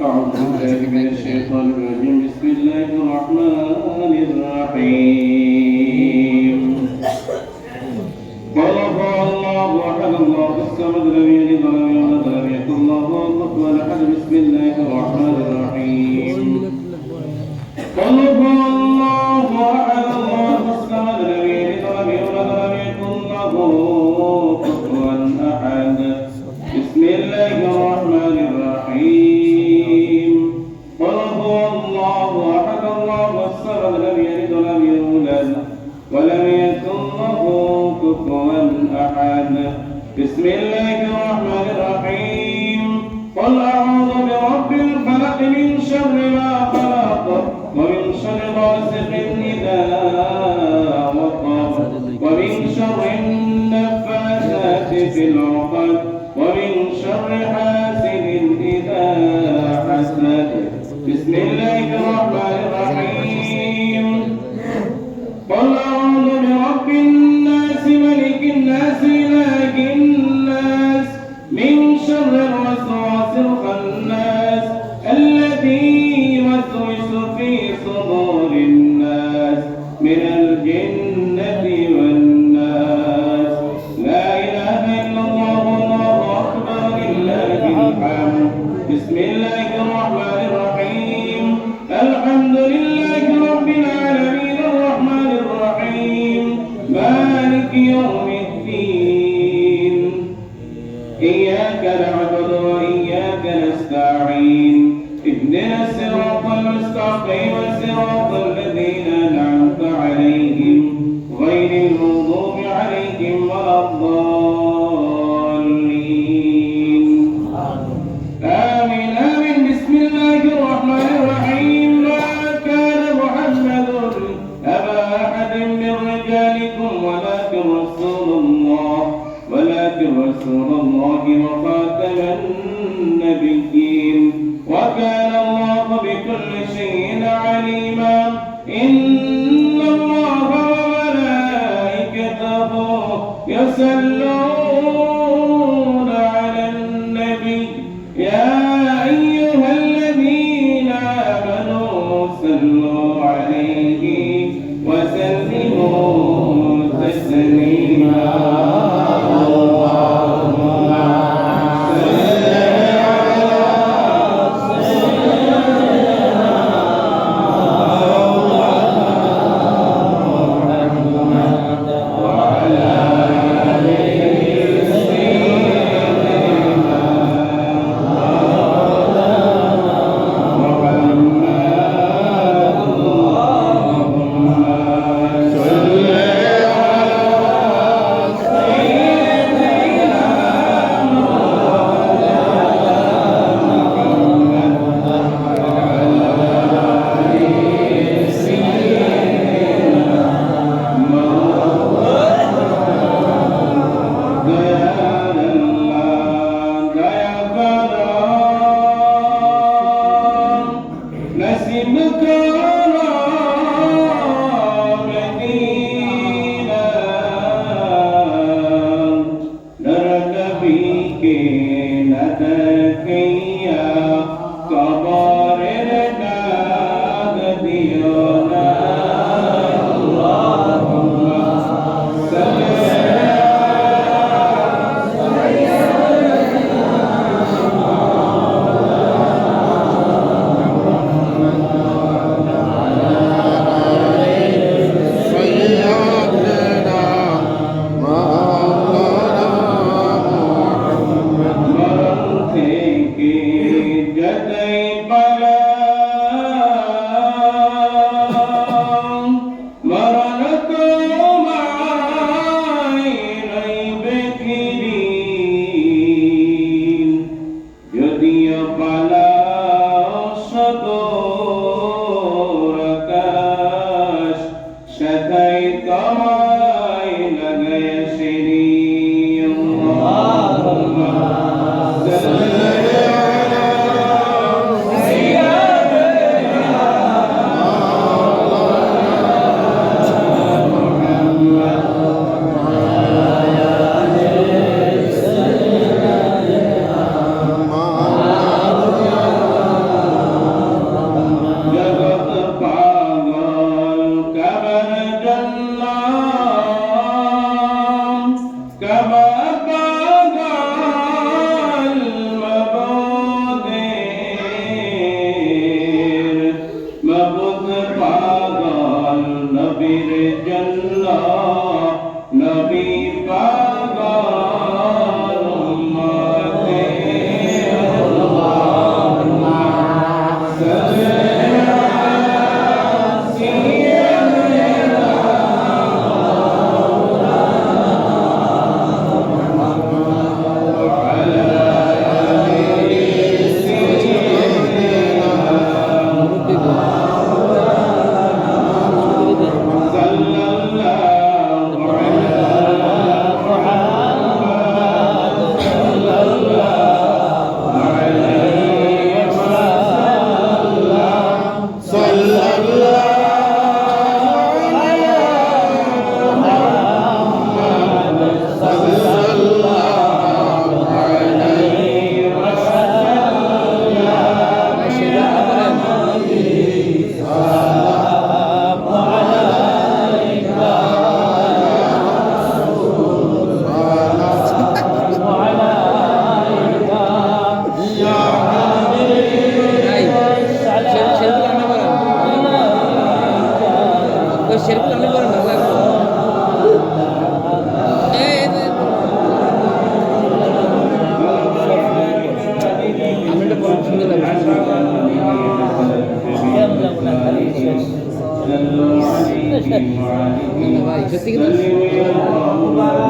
أعوذ بالله من الشيطان الرجيم بسم الله الرحمن الرحيم قل هو الله أحد الله الصمد لم يلد ولم يولد ولم يكن له كفوا أحد بسم الله الرحمن الرحيم قل هو الله أحد الله الصمد لم يلد ولم يولد ولم يكن له كفوا أحد بسم الله الرحمن الرحيم قل هو الله أحد الله الصمد لم يلد ولم يولد ولم يكن له كفوا أحد بسم الله الرحمن الرحيم قل أعوذ برب الفلق من شر ما خلق ومن شر غاسق إذا وقب ومن شر النفاثات في العقد ومن شر حاسد إذا حسد بسم الله الرحمن الرحيم قل أعوذ برب الناس ملك الناس إله الناس من شر الوسواس الخناس الذي يوسوس في صدور الناس من الجنة والناس لا إله إلا الله والله أكبر لله الحمد بسم الله الرحمن الرحيم الحمد لله رب العالمين الرحمن الرحيم مالك يوم الدين إياك نعبد وإياك نستعين اهدنا الصراط المستقيم صراط الذين أنعمت عليهم غير المغضوب عليهم ولا الضالين آمين آمين بسم الله الرحمن الرحيم ما كان محمد أبا أحد من رجالكم ولكن رسول الله وخاتم النبيين وكان الله بكل شيء عليما إن الله وملائكته يصلون على النبي يا أيها الذين آمنوا صلوا عليه وسلموا تسليما كما بدا المبادئ مبد পাগল নবীর জন্য নবী পাগল উম্মতে আল্লাহুম্মা সাল্লি Detik itu.